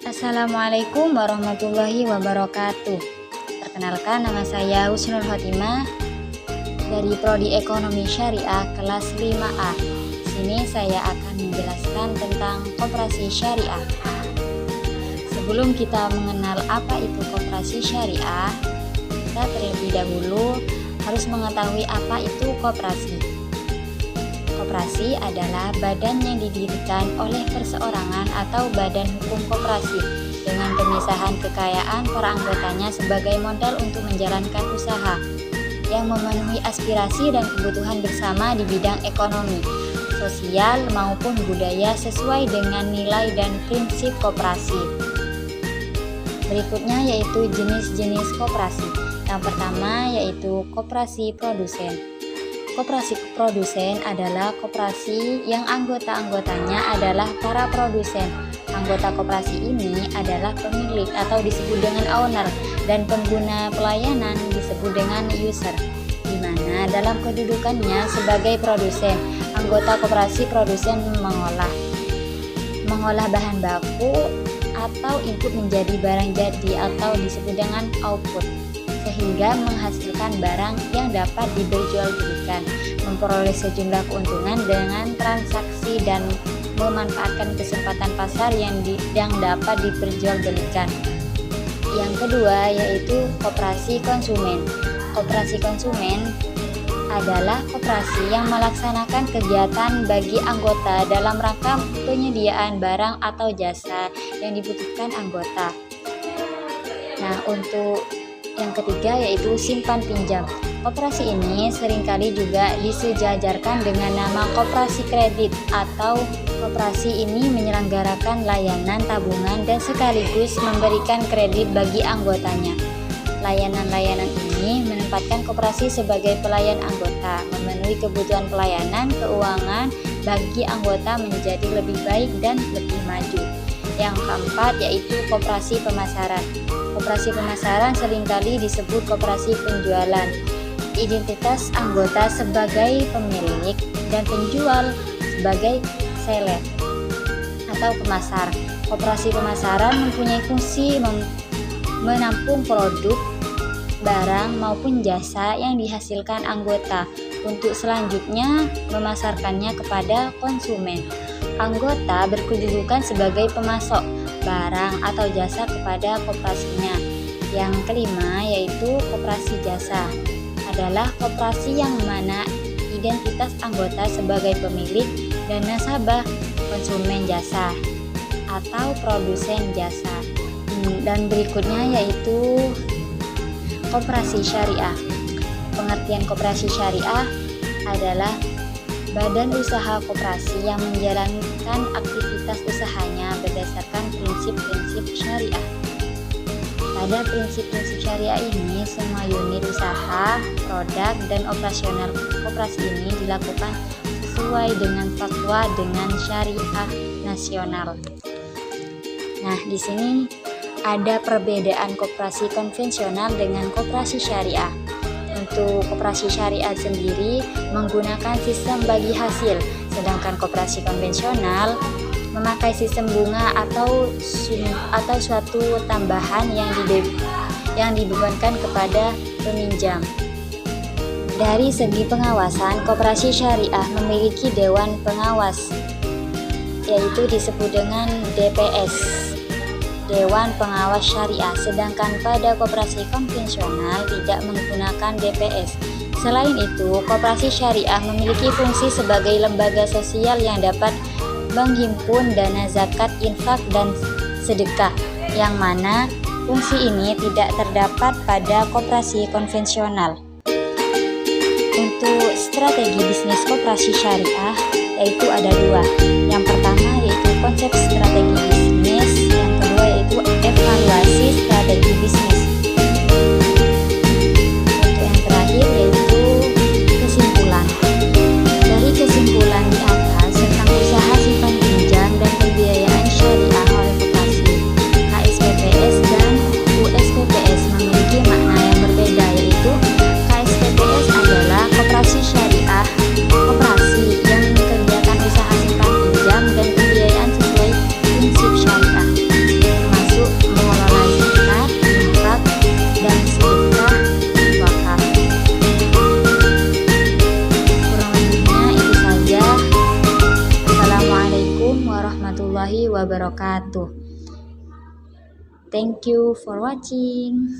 Assalamualaikum warahmatullahi wabarakatuh. Perkenalkan, nama saya Husnul Khotimah dari Prodi Ekonomi Syariah kelas 5A. Di sini saya akan menjelaskan tentang koperasi syariah. Sebelum kita mengenal apa itu koperasi syariah, kita terlebih dahulu harus mengetahui apa itu koperasi. Koperasi adalah badan yang didirikan oleh perseorangan atau badan hukum koperasi dengan pemisahan kekayaan para anggotanya sebagai modal untuk menjalankan usaha yang memenuhi aspirasi dan kebutuhan bersama di bidang ekonomi, sosial maupun budaya sesuai dengan nilai dan prinsip koperasi. Berikutnya yaitu jenis-jenis koperasi. Yang pertama yaitu koperasi produsen. Koperasi produsen adalah koperasi yang anggota-anggotanya adalah para produsen. Anggota koperasi ini adalah pemilik atau disebut dengan owner, dan pengguna pelayanan disebut dengan user, di mana dalam kedudukannya sebagai produsen, anggota koperasi produsen mengolah bahan baku atau input menjadi barang jadi atau disebut dengan output, sehingga menghasilkan barang yang dapat diperjualbelikan, memperoleh sejumlah keuntungan dengan transaksi dan memanfaatkan kesempatan pasar yang dapat diperjualbelikan. Yang kedua yaitu koperasi konsumen. Koperasi konsumen adalah koperasi yang melaksanakan kegiatan bagi anggota dalam rangka penyediaan barang atau jasa yang dibutuhkan anggota. Nah, untuk yang ketiga yaitu simpan pinjam. Koperasi ini seringkali juga disejajarkan dengan nama koperasi kredit, atau koperasi ini menyelenggarakan layanan tabungan dan sekaligus memberikan kredit bagi anggotanya. Layanan-layanan ini menempatkan koperasi sebagai pelayan anggota, memenuhi kebutuhan pelayanan keuangan bagi anggota menjadi lebih baik dan lebih maju. Yang keempat yaitu koperasi pemasaran. Koperasi pemasaran seringkali disebut koperasi penjualan. Identitas anggota sebagai pemilik dan penjual sebagai seller atau pemasar. Koperasi pemasaran mempunyai fungsi menampung produk, barang maupun jasa yang dihasilkan anggota untuk selanjutnya memasarkannya kepada konsumen. Anggota berkedudukan sebagai pemasok barang atau jasa kepada koperasinya. Yang kelima yaitu koperasi jasa. Adalah koperasi yang mana identitas anggota sebagai pemilik dan nasabah konsumen jasa atau produsen jasa. Dan berikutnya yaitu koperasi syariah. Pengertian koperasi syariah adalah badan usaha koperasi yang menjalankan aktivitas usahanya berdasarkan prinsip-prinsip syariah. Pada prinsip-prinsip syariah ini, semua unit usaha, produk, dan operasional koperasi ini dilakukan sesuai dengan fatwa dengan syariah nasional. Nah, di sini ada perbedaan koperasi konvensional dengan koperasi syariah. Untuk koperasi syariah sendiri menggunakan sistem bagi hasil, sedangkan koperasi konvensional memakai sistem bunga atau suatu tambahan yang dibebankan kepada peminjam. Dari segi pengawasan, koperasi syariah memiliki dewan pengawas, yaitu disebut dengan DPS, Dewan Pengawas Syariah, sedangkan pada koperasi konvensional tidak menggunakan DPS. Selain itu, koperasi syariah memiliki fungsi sebagai lembaga sosial yang dapat menghimpun dana zakat, infak, dan sedekah, yang mana fungsi ini tidak terdapat pada koperasi konvensional. Untuk strategi bisnis koperasi syariah yaitu ada dua. Yang pertama yaitu konsep strategi bisnis, yang kedua yaitu evaluasi strategi bisnis. Untuk yang terakhir yaitu kesimpulan. Dari kesimpulan di atas tentang usaha simpan pinjam dan pembiayaan syariah oleh koperasi, KSPPS dan USPPS memiliki makna yang berbeda, yaitu KSPPS adalah koperasi syariah, koperasi yang kegiatan usaha simpan pinjam dan pembiayaan sesuai prinsip wabarakatuh. Thank you for watching.